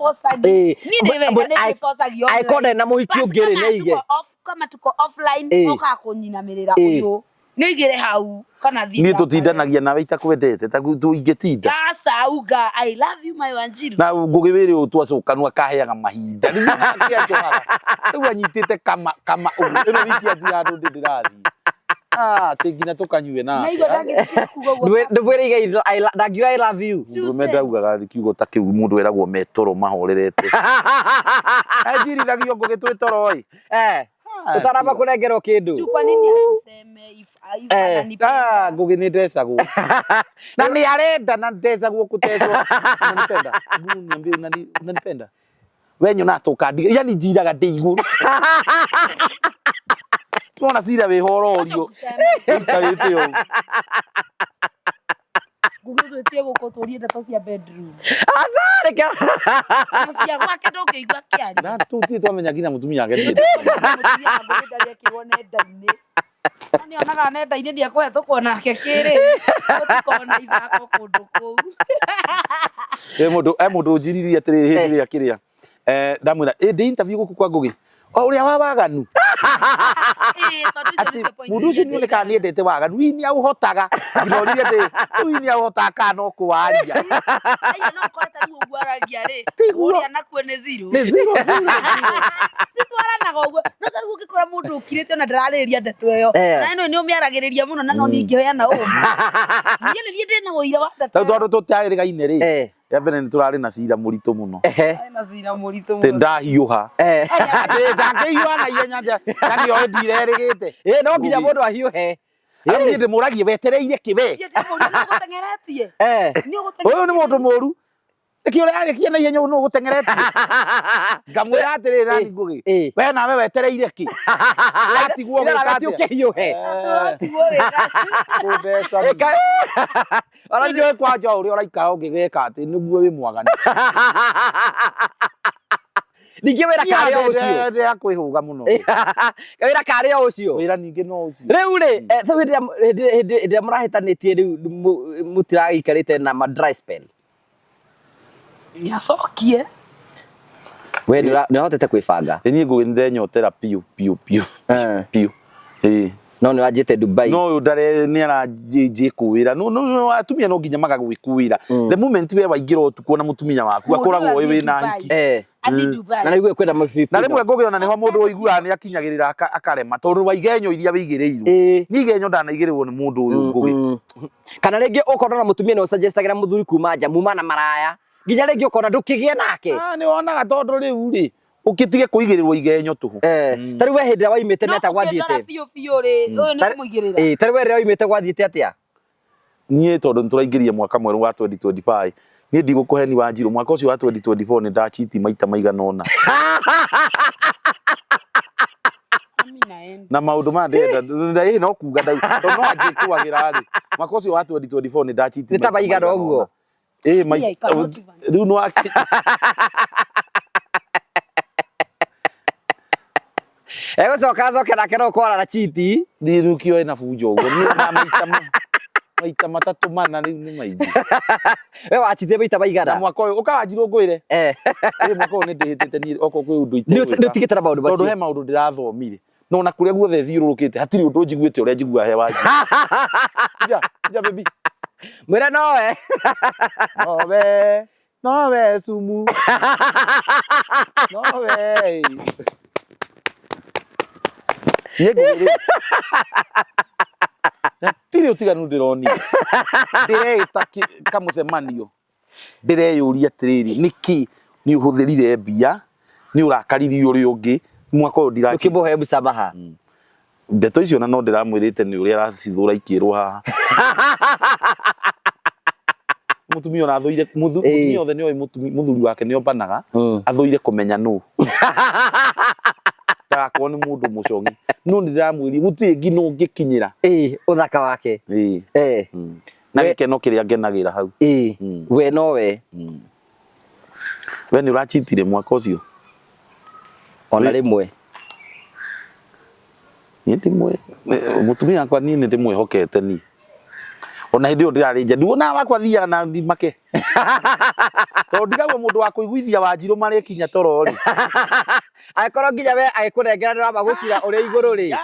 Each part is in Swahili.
forcing ni forcing ai kone na muhiki ungere neige kama tuko offline oka kunyinamirira uyu nigire hau kana thina ni tutindanagia nawe itakwendete ta tuingitinda asa uga I love you my Wanjiru na ngugibiri utwacokanwa akaheaga mahinda ni akiachonaga riu anyitite kama ino wiki athi andu ndirathi tingina tukanyue na na igo ndangitikia kuga guo ndwire ndangio I love you ngume ndaugaga kiugo ta kiu mundu eragwo metoro mahorerete ajirithagia ngugitwitoro utaramba kurengerwo kindu kwa nini asiseme if ananipenda ngugi ni ndecagwo na ni arenda na ndecagwo kutecwo unanipenda niambie unanipenda wenyo na tukandi yani njiraga ndi iguru tuona cira wi hororio ikarite yo gugithwetie guko turie ndeto cia bedroom azarika cia gwake ndũngĩigua kĩaria na tutie twamenya nginya mutumia agerire mutumia ngũgĩndaria kĩrwo nenda-inĩ nĩ onaga nenda-inĩ nĩ ekũhetũkwo nake kĩrĩ ũtikona ithako kũndũ kũu mundu njiririe atĩrĩrĩ hĩndĩ ĩrĩa kĩrĩa ndamwĩra ndĩ interview gũkũ kwa Ngũgĩ o ũrĩa wa waganu mundu ũcio nĩ onekaga nĩ endete waganu hihi nĩ aũhotaga ngirorire ndĩ hihi nĩ aũhotaga kana no kũwaria aya no kũreta rĩu ũguo aragia rĩ ũrĩa nakuo nĩ zero citwaranaga ũguo no ta rĩu ũngĩkora mũndũ ũkirĩte ona ndararĩrĩria ndeto ĩyo na ĩno nĩ ũmĩaragĩrĩria mũno na no ningĩheana ũma niĩ nĩ niĩ ndĩna ũira wa ndeto tondũ tũtiarĩrĩgaine rĩ mbere nĩ tũrarĩ na cira mũritũ mũno na cira mũritũ mũno ndahiũha ndakĩhiũha na ihenya na nĩoĩ ndirerĩgĩte no nginya mũndũ ahiũhe niĩ ndĩmũragie wetereire kĩwe ũyũ nĩ mũndũ mũru nĩkĩo ũrarĩkia na ihenya nũ gũteng'eretie ngamwĩra atĩrĩrĩ nani Ngũgĩ we nawe wetereire kĩ watigwo ũkĩhiũhe ona nĩnjũĩ kwanja ũrĩa ũraikara ũngĩgeka atĩ nĩguo wĩ mwaganu ningĩ wĩra karĩ o ũcio ndĩa kwĩhũga mũno wĩra karĩ o ũcio wĩra ningĩ no ũcio rĩu rĩ hĩndĩ ĩrĩa mũrahĩtanĩtie rĩu mũtiragĩikarĩte na ma dry spell nĩacokie we nĩũhotete kwĩbanga niĩ Ngũgĩ nĩndenyotera piũ no nĩ wanjĩte Dubai no ũyũ ndare nĩ aranjĩkũĩra no atumia no nginya magagwĩkuĩra the moment we waingĩra ũtukũ na mũtumia waku akoragwo wĩ na hiki na nĩguo kwenda mabibi na rĩmwe Ngũgĩ ona nĩho mũndũ ũiguaga nĩ akinyagĩrĩra akarema tondũ wa igenyo iria wĩigĩrĩirwo niĩ igenyo ndanaigĩrĩrwo nĩ mũndũ ũyũ Ngũgĩ kana rĩngĩ ũkorwo na mũtumia nĩ ũsuggestagĩra mũthuri kuma nja muma na maraya nginya rĩngĩ ũkona ndũkĩgĩa nake nĩ wonaga tondũ rĩu rĩ ũkĩtige kũigĩrĩrwo igenyo tũhũ ta rĩu we hĩndĩ ĩrĩa waimĩte nĩ atĩa gwathiĩte ta rĩu we rĩrĩa waimĩte gwathiĩte atĩa niĩ tondũ nĩtũraingĩria mwaka mwerũ wa 2025 niĩ ndigũkũheni Wanjiru mwaka ũcio wa 2024 nĩ ndachiti maita maigana ũna na maũndũ maya ndĩrenda no kuga tondũ no angĩkũagĩra rĩ mwaka ũcio wa 2024 nĩ ndachiti nĩ ta maigana ũguo rĩu nĩ egũcoka acoke nake no kwara na chiti rĩu kĩoe na bunjo ũguo niĩ maita matatũ mana rĩu nĩ maingĩ we wachitire maita maigana na mwaka ũyũ ũkawanjirwo ngwĩre mwaka ũyũ nĩ ndĩhĩtĩte niĩ okorwo kwĩ ũndũ nĩũtigĩte na maũndũ macio tondũ he maũndũ ndĩrathomire no na kũrĩa guothe thiũrũrũkĩte hatirĩ ũndũ njiguĩte ũrĩa njiguaga he Wanjiru ja baby mwĩre nowe sumu nowe tirĩ ũtiganu ndĩronire ndĩreĩta kamũcemanio ndĩreyũria atĩrĩrĩ nĩkĩ nĩ ũhũthĩrire mbia nĩ ũrakaririe ũrĩa ũngĩ mwaka ũyũ ũkĩmũhe msamaha ndeto icio na no ndĩramwĩrĩte nĩ ũrĩa aracithũra ikĩrwo haha mutumia ona athũire mutumia othe nĩoĩ mũthuri wake nĩo mbanaga athũire kũmenya nũ ndagakorwo nĩ mũndũ mũcong'i no ndĩramwĩria gũtirĩ ngi no ngĩkinyĩra ũthaka wake na gĩkeno kĩrĩa ngenagĩra hau we nowe we nĩ ũrachitire mwaka ũcio ona rĩmwe niĩ ndĩmwe mũtumia wakwa niĩ nĩ ndĩmwĩhokete niĩ ona hindi yo ndirari nja nduona wakwa thia na ndimake to ndigagwo mundu wa kuiguithia Wanjiru mari kinya toro ri Akorwo nginya we agikurengera nduramba gucira uri iguru ri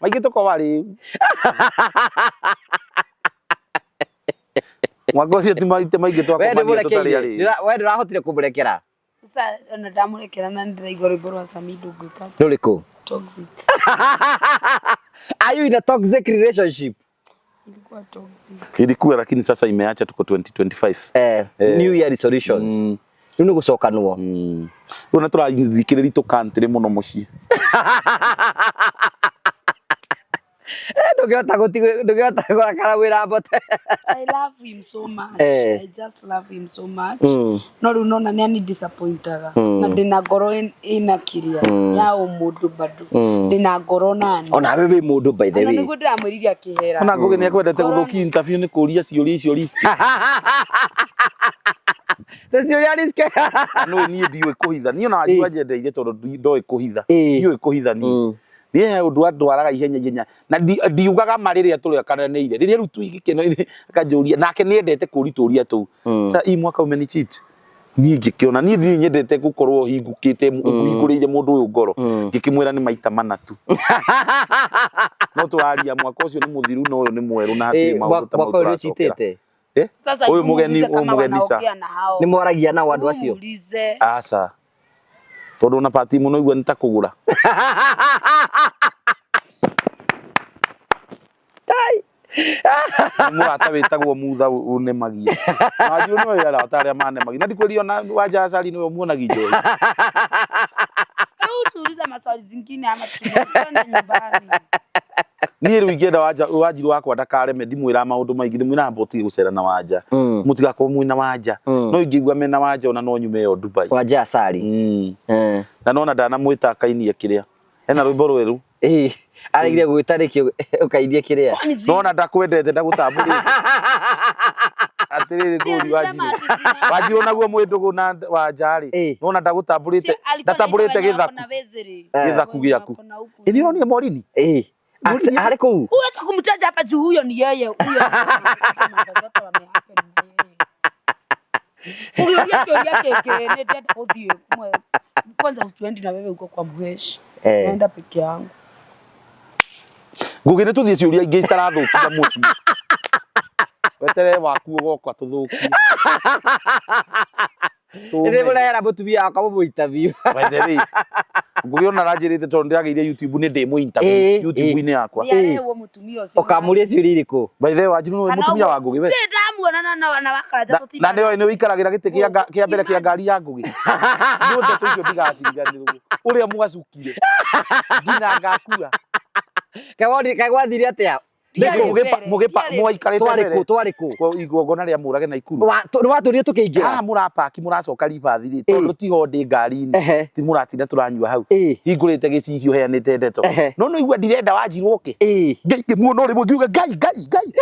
maigi tuko wari mwako cio timaite maigi twakomania tutari ari we ndirahotire kumurekera Sasa ona ndamurekera na ndiraigwa rwimbo rwa Samido gwika ruriku toxic. Are you in a toxic relationship? Ilikuwa toxic. ilikuwa lakini sasa imeacha tuko 2025 New Year resolutions Nunu gucoka nuo una turathikiriri tukantire muno mucii ndugihota kurakara wira Mbote I love him so much. I just love him so much. No runona ni disappointaga. Na ndina ngoro ina kiria ya umudu bado. Ndina ngoro nani. Ona wewe mundu by the way. Ona niguo ndiramwiriria kihera. ona ngugi ni akwendete guthuki interview ni kuria ciuria risk. Ciuria risk. No ni ndiwe kuhitha. Ni ona Wanjiru ajendeire tondu ndoe kuhitha. Ndiwe kuhitha ni. Niye undu andwaraga ihenya na ndiugaga mariria turi akaneire riria rutu igikeno akanjuria nake ni endete kurituria tu sa i mwaka umeni cheat ni ngikiona ni ndi nyendete gukorwo hingukite hinguriire mundu uyu ngoro ngikimwira ni maita manatu no turaria mwaka ucio ni muthiru no uyu ni mweru na hatiri maundu ta mwaka uyu chitete uyu mugeni sa ni moragia na wandu acio asa tondu na pati muno igwa nitakugura murata witagwo mutha unemagia Wanjiru no yara ataria manemagia na ndikwirio na Wanja acari niwe muonagia njoi au tuuliza maswali zingine ama tunaona nyumbani ni riu ingenda Wanjiru wakwa ndakareme ndimwira maundu maingi ndimwira Mbote gucera na Wanja mutigako mwina Wanja no ingigwa mena Wanja ona no nyume yo Dubai Wanja acari na nona ndana mwita akainie kiria ena rwimbo rweru arigire gwitarikio ukaithie kiria nona ndakwendete ndagutambũrĩte atiriri kuri Wanjiru naguo mwindugu na Wanjari nona ndagutambũrĩte ndatambũrĩte githaku giaku ini no ni morini ari kuu uacha kumtaja hapa juu huyo ni yeye huyo yake ndio kuthie kwanza utuendi na wewe uko kwa mheshi naenda peke yangu ngugi ni tuthie ciuria ingi itarathukia muci wetere waku gokwa tuthuki ire burera mutumia akwa mu interview wetere ngugi ona ranjirite tondu ndirageire YouTube ni ndimu interview YouTube ini yakwa yewe mutumia ucio ukamuria ciuria iriku by the way Wanjiru ni mutumia wa ngugi we ndamuona na wakaraja na ndio ni wikaragira giti kia mbere kia ngari ya ngugi ndio ndeto icio ndigaciriganirwo uria mugacukire ngina ngakua kagwathire atia mugipa mwaikarite mbere twariku kwa igongona ria murage na ikuru ni waturire tukiingira murapaki muracoka ribathi ri tondu tiho ndi ngari-ini ti muratinda turanyua hau hingurite gicicio heanite ndeto no no igua ndirenda Wanjiru oke ngai muno ri ngiuga ngai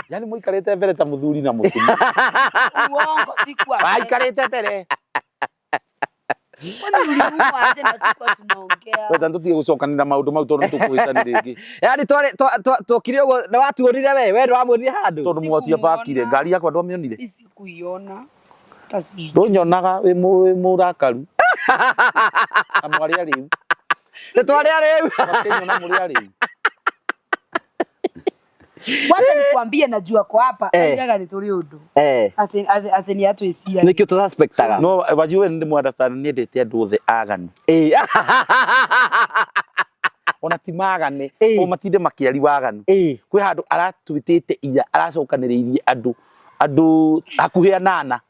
yani muikarite mbere ta muthuri na mutumia uongo sikwa waikarite mbere kwani ulimuwa aje na tuko tunaongea wewe tutige gucokanira maundu mau tondu tukuhitani ringi yani twokire ugo na watuonire we ndwamwonire handu tondu mwatia pakire ngari yakwa ndwamionire isikuiona tasi ndunyonaga wi murakaru amwari ari twari ari wakinyona muri ari wacha nikwambie najua kwa hapa aigaga ni tuli undu ati ni atu isia nikio tu suspectaga no Wanjiru ndi mu understand ni ndete andu othe aganu ona ti magane o matinde makiari waganu kwi handu aratwitite ira aracokaniriirie andu hakuhia nana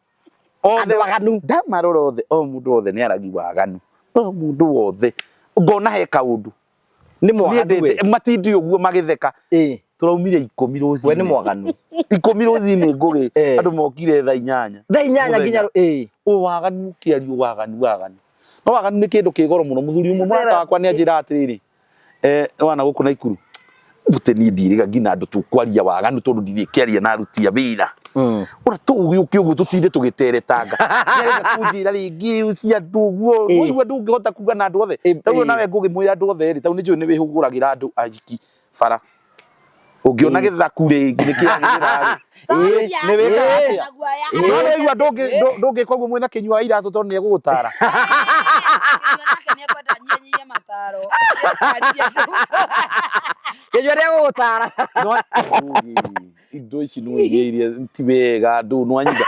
othe waganu ndamarora othe o mundu othe ni aragi waganu o mundu othe ngona he kaundu ni mwaganu we matindi uguo magitheka turaumire 10 rozi we ni mwaganu 10 rozi ni ngugi andu mokire thaa 8 nginya o waganu kiario waganu no waganu ni kindu kigoro muno muthuri umwe mwaka wakwa ni anjira atiriri wana guku na ikuru Mbote ni ndiriga ngina andu tukwaria waganu tondu ndiri kiaria na aruti a wira ora tugiuke uguo tutinde tugiteretanga nĩareka kunjira ringi ucia nduguo ũigua ndũngĩhota kuga na andũ othe tauo nawe ngũgĩmwĩra andũ othe tau nĩ njũĩ nĩ wĩhũgũragĩra andũ aiki bara ũngĩona gĩthaku rĩngĩ nĩ kĩagĩrĩra nĩ wĩkaga atĩa no ũigua ndũngĩka ũguo mwĩna kĩnyua iratũ tondũ nĩ egũgũtara kĩnyua nĩ egũgũtara indo ici no iria ti wega andũ no anyita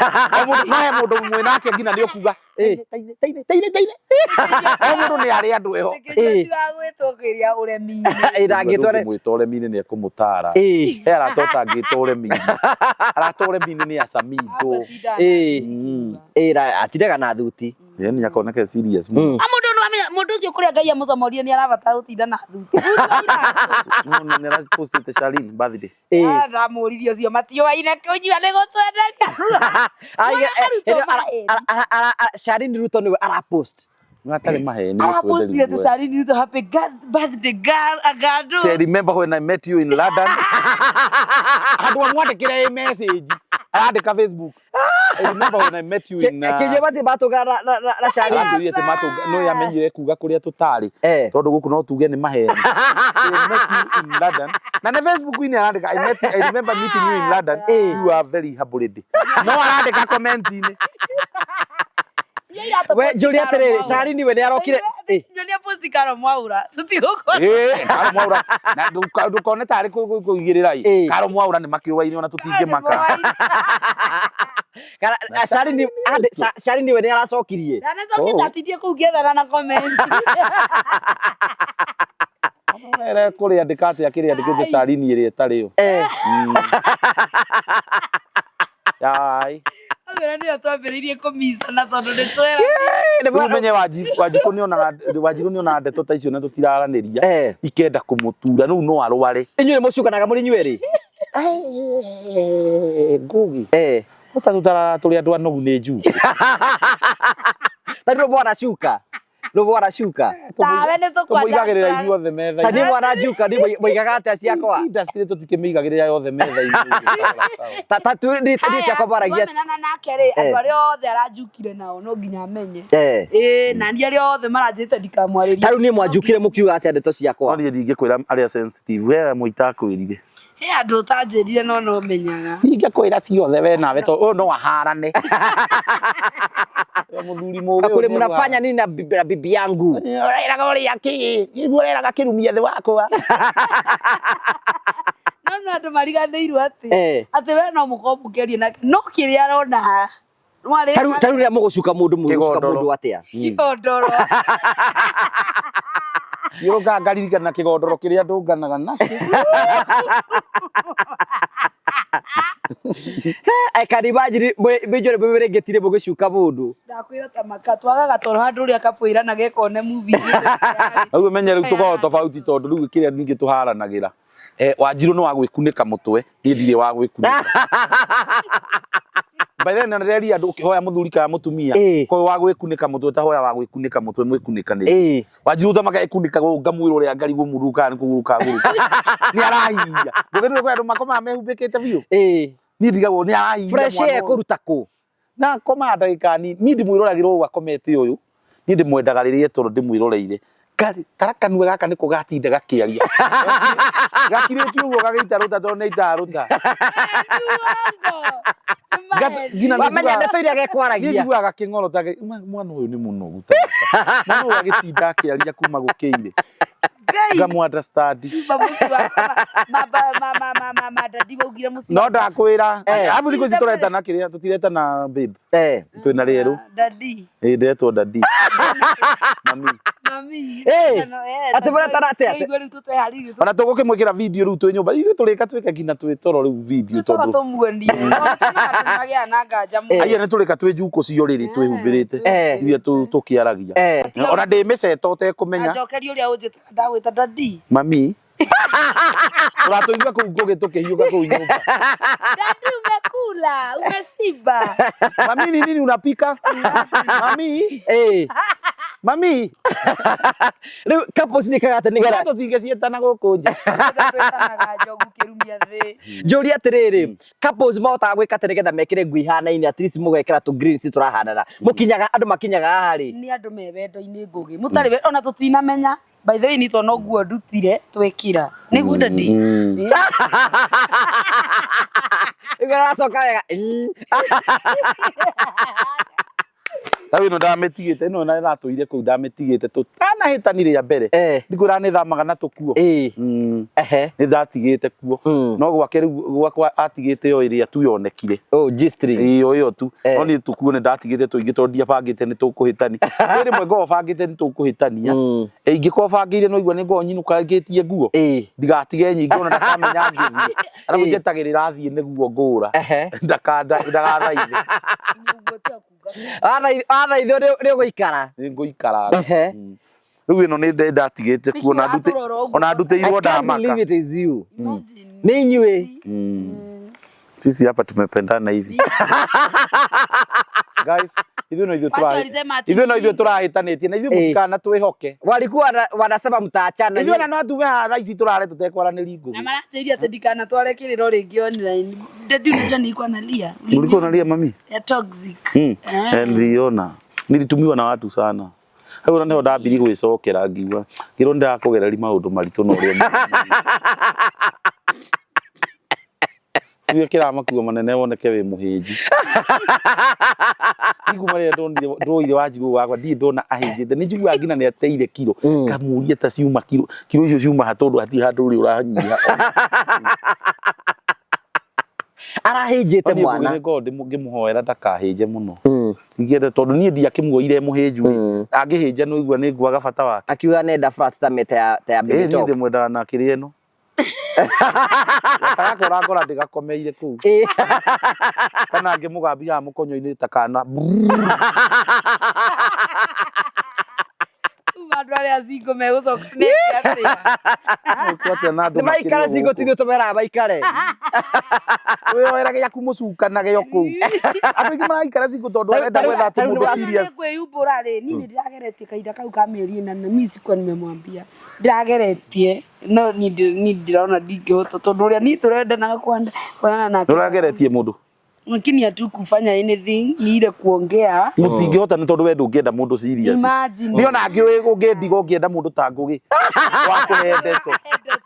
nahe mũndũ mwĩnake nginya nĩ ũkuga teine o mũndũ nĩ arĩ andũ eho gwĩtũkĩria ũremi-inĩ mwĩta ũremi-inĩ nĩ ekũmũtara aratota angĩta ũremi-inĩ arata ũremi-inĩ nĩ acamindo atindaga na thuti nĩ akoneke serious mũndũ ũcio kũrĩa Ngai amũcomorie nĩ arabatara gũtinda na thuti nĩ arapostĩte Charlene birthday ndamũririe ũcio matiũaine kũnyua nĩ gũtwenderia Charlene Ruto nĩwe arapost atarĩ maheni arapostĩte Charlene Ruto happy birthday girl agado remember when I met you in London andũ amwandĩkĩre message arandĩka Facebook I remember when I met you in kĩnyua bati batũga na Charlene no yamenyire kuga kũrĩa tũtarĩ tondũ gũkũ no tuge nĩ maheni I met you in London na na Facebook-inĩ arandĩka I remember meeting you in London you are very humble no arandĩka comment-inĩ we njũria atĩrĩrĩ Charlene we nĩ arokire nyonia post Karo Mwaura tutigũkora Karo Mwaura na ndũkone tarĩ kũigĩrĩra Karo Mwaura nĩ makĩũwaine ona tũtingĩmaka Charlene we nĩ aracokirie na nĩcokia ndatindie kũu ngĩethana na comment kũrĩ andĩka atĩa kĩrĩa andĩkĩte Charlene ĩrĩa ĩtarĩ yo yai Agora nĩ twambĩrĩirie kũmicana tondũ nĩ twera rĩu menye Wanjiru nĩonaga ndeto ta icio na tũtiraranĩria ikenda kũmũtura rĩu no arware inyuĩ nĩ mũcukanaga mũrĩ inyuĩ ngugi mũtatũtara tũrĩ andũ anogu nĩ njuge tani bwana shuka tawe nĩ tũmũigagĩrĩra inyuothe metha-inĩ tani bwana shuka nĩ mũigaga atĩa ciakwa industry tũtikĩmĩigagĩrĩra yothe metha-inĩ nĩ ciakwa baragia twamenana nake rĩ andũ arĩa othe aranjukire nao no nginya amenye na niĩ arĩa othe maranjĩte ndikamwarĩrie tarĩu niĩ mwanjukire mũkiuga atĩa ndeto ciakwa no niĩ ndingĩkwĩra arĩa sensitive we mũitakwĩrire he andũ ũtanjĩrire no menyaga ingĩkwĩra ciothe we nawe tondũ ũyũ no aharane mũthuri mũũgĩ kule mnafanya nini na bibi yangu ũreraga ũrĩa kĩ nĩguo ũreraga kĩrumia thĩ wakwa no andũ mariganĩirwo atĩ we no mũkombokerie nake no kĩrĩa arona tarĩu rĩrĩa mũgũcuka mũndũ atĩa kĩgondoro yũrũnga ngaririkana kĩgondoro kĩrĩa ndũnganaga nakĩo Wanjiru bijore bebere getire mũgĩcuka mũndũ ndakwĩra ta maka twagaga toro handũ ũrĩa kapoira na gekone movie rĩu menye rĩu tũkoragwo tofauti tondũ rĩu kĩrĩa ningĩ tũharanagĩra Wanjiru nĩ wa gwĩkunĩka mũtwe niĩ ndirĩ wa gwĩkunĩka by then nĩrĩria andũ ũkĩhoya mũthuri kana mũtumia kowe wa gwĩkunĩka mũtwe tahoya wa gwĩkunĩka mũtwe mwĩkunĩkanĩrie Wanjiru tamaka ĩkunĩka ngamwĩra ũrĩa ngari gũmuruka nĩ kũguruka nĩ arahiya ndũgĩrĩire kwa andũ makomaga mehumbĩkĩte biũ niĩ ndigagwo nĩ arahiya fresh air kũruta kũ na koma ndagĩka niĩ ndimwĩroragĩra ũũ akomete ũyũ niĩ ndĩmwendaga rĩrĩa tondũ ndĩmwĩroreire tarakanua gaka nĩko gatinda gakĩaria gakirĩtio ũguo gagĩitarũta tondũ nĩ itarũta wamenya ndeto iria gekwaragia njiguaga kĩng'oro ta mwana ũyũ nĩ mũnogu ta mwana ũyũ agĩtinda akĩaria kuma gũkĩire ngamu-understand no ndakwĩra arabu thikũ ici tũretana kĩrĩa tũtiretana babe twĩna rĩerũ ndetwo dadi mami atĩ mũretana atĩa ona tũgũkĩmwĩkĩra video rĩu twĩ nyũmba ithuĩ tũrĩka twĩke nginya twĩ toro rĩu video tondũ aiya nĩ tũrĩka twĩ njukũ cio rĩrĩ twĩhumbĩrĩte iria tũkĩaragia ona ndĩ mĩceto ũtekũmenya njokeria ũrĩa ũnjĩtaga ndagwĩta dadi mami ũratũigua kũu ngũgĩ tũkĩhiũka kũu nyũmba dadi umekula umeshiba mami ni nini unapika mami mami Riu couples ikaga ati nigera tũtingĩciĩtana gũkũ nja. Twĩtanaga njogu kĩrumia thĩ. Njũria atiriri couples mahotaga gwĩka atĩ nĩgetha mekĩre nguo ihanaine at least mũgekĩra tũ greens tũrahanana. Mũkinyaga andũ makinyaga haha rĩ. Nĩ andũ me wendo-inĩ ngũgĩ. Mũtarĩ ona tũtinamenya. By the way ni twana nguo ndutire twekira. Nĩguo ndadi. Igaracoka wega. Tawi no ndamĩtigĩte ĩno na ĩratũire kũu ndamĩtigĩte tũtanahĩtanire ya mbere. Ndikwĩra nĩ thamaga na tũkuo. Nĩ ndatigĩte kuo. No gwake rĩu gwakwa atigĩte yo ĩrĩa tu yonekire. G-string. Iyo tu. No nĩ tũkuo nĩ ndatigĩte tũingĩ tondũ ndiabangĩte nĩ tũkũhĩtania. Rĩmwe ngo bangĩte nĩ tũkũhĩtania. Ingĩkorwo bangĩire no igua nĩ ngo nyinũkangĩtie nguo. Ndigatige nyingĩ ona ndakamenya ngĩthiĩ. Arabu njetagĩrĩra thiĩ nĩguo ngũra. Ndagathaithe. Athaitho nĩ ũgũikara. Nĩ ngũikara. Rĩu ĩno nĩ ndatigĩte kuona ona ndutĩirwo ndamaka. I can't believe it is you. Nĩ inyuĩ. Sisi hapa tumependana hivi. Guys, hivyo ndio tũrahĩtanĩtie na hivyo mũtikana twĩhoke. Walikuwa wanasema mtaachana. Hivyo na no tuve thaa ici tũrare tũtekwaranĩria ngũgĩ. Na maratĩria atĩ ndikana tware kĩrĩro rĩngĩ online. Ndio nilikuwa nalia. Ulikuwa unalia mami? Ya toxic. Niliona. Nilitumiwa na watu sana. Hau ndio ndambiri gwĩcokera ngiuga. Ngĩrwo ndakũgereri maũndũ maritũ no rĩo. Tuyo kira makuo manene woneke we muhĩnji. Iguma rĩrĩa ndoire Wanjiru wakwa ndiĩ ndona ahĩnjĩte. Nĩ njiguaga nginya nĩ ateire kiro. Kamuria ta ciuma kiro icio ciuma hatondũ hatirĩ handũ ũrĩ ũranyiha. Arahĩnjĩte mwana. Nĩ ngo ngĩmũhoera ndakahĩnje mũno. Ingĩenda tondũ niĩ ndiakĩmuoire mũhĩnju rĩ. Angĩhĩnja no igua nĩ nguaga bata wake. Akiuga nenda flat ta meta ya baby top. Niĩ ndĩmwendaga na kĩrĩ ĩno. Gakora ndigakomeire kuu. Kana ngĩmũgambia mũkonyo-inĩ ta kana. Andũ arĩa zingo megũcoka nĩ atĩa. Nĩ maikara zingo tithio tũmeraga maikare. Wĩyoeraga yaku mũcukanage kũu. Andũ aingĩ maraikara zingo tondũ arenda gwetha atĩ mũndũ serious. Kwĩyumbũra rĩ, niĩ nĩ ndĩrageretie kahinda kau ka mĩeri ĩna na mimi sikuwa nimemwambia. Ndĩrageretie no niĩ ndĩrona ndingĩhota tondũ ũrĩa niĩ tũrendanaga kwana nake. Ndũrageretie mũndũ. Lakini hatukufanya anything ni ile kuongea. Mutingĩhota nĩ tondũ we ndũngĩenda mũndũ serious. Imagine. Niona ngĩũĩ ũngĩendiga ũngĩenda mũndũ ta ngũgĩ. Wa kũhendetwo.